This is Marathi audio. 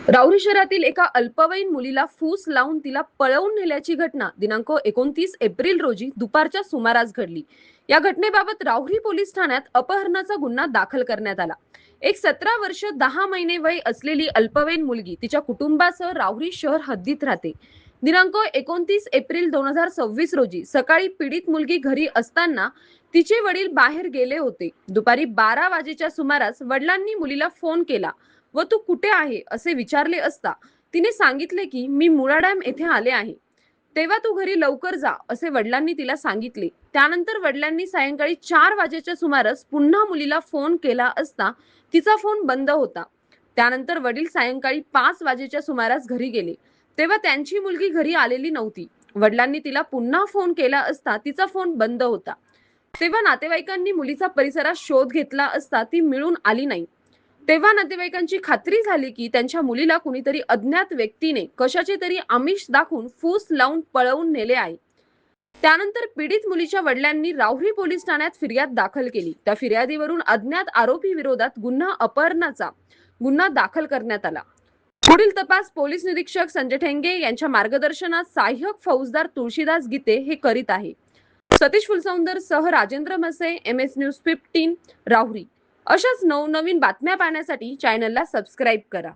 राहुरी शहरातील एका अल्पवयीन मुलीला फूस लावून तिला पळवून नेल्याची घटना दिनांक 29 एप्रिल रोजी दुपारच्या सुमारास घडली. या घटनेबाबत राहुरी पोलीस ठाण्यात अपहरणाचा गुन्हा दाखल करण्यात आला. एक 17 वर्ष 10 महिने वय असलेली अल्पवयीन मुलगी तिच्या कुटुंबासह राहुरी शहर हद्दीत राहते. दिनांक 29 एप्रिल 2026 रोजी सकाळी पीडित मुलगी घरी असताना तिचे वडील बाहेर गेले होते. दुपारी 12 वाजेच्या सुमारास वडिलांनी मुलीला फोन केला व तू कुठे आहे असे विचारले असता तिने सांगितले की मी मुळा डॅम येथे आले आहे. तेव्हा तू घरी लवकर जा असे वडिलांनी तिला सांगितले. त्यानंतर वडिलांनी सायंकाळी 4 वाजेच्या सुमारास पुन्हा मुलीला फोन केला असता तिचा फोन बंद होता. त्यानंतर वडील सायंकाळी 5 वाजेच्या सुमारास घरी गेले. तेव्हा त्यांची मुलगी घरी आलेली नव्हती. वडिलांनी तिला पुन्हा फोन केला असता तिचा फोन बंद होता. तेव्हा नातेवाईकांनी मुलीचा परिसरात शोध घेतला असता ती मिळून आली नाही. तेव्हा नातेवाईकांची खात्री झाली की त्यांच्या मुलीला कुणीतरी अज्ञात व्यक्तीने कशाचे तरी आमिष दाखवून फूस लावून पळवून नेले आहे. त्यानंतर पीडित मुलीच्या वडिलांनी राहुरी पोलीस ठाण्यात फिर्याद दाखल केली. त्या फिर्यादीवरून अज्ञात आरोपी विरोधात अपहरणाचा गुन्हा दाखल करण्यात आला. पुढील तपास पोलीस निरीक्षक संजय ठेंगे यांच्या मार्गदर्शनात सहाय्यक फौजदार तुळशीदास गीते हे करीत आहे. सतीश फुलसौंदर सह राजेंद्र मसे, MS News 15, राहुरी. अशाच नवनवीन बातम्या पाहण्यासाठी चॅनलला सबस्क्राईब करा.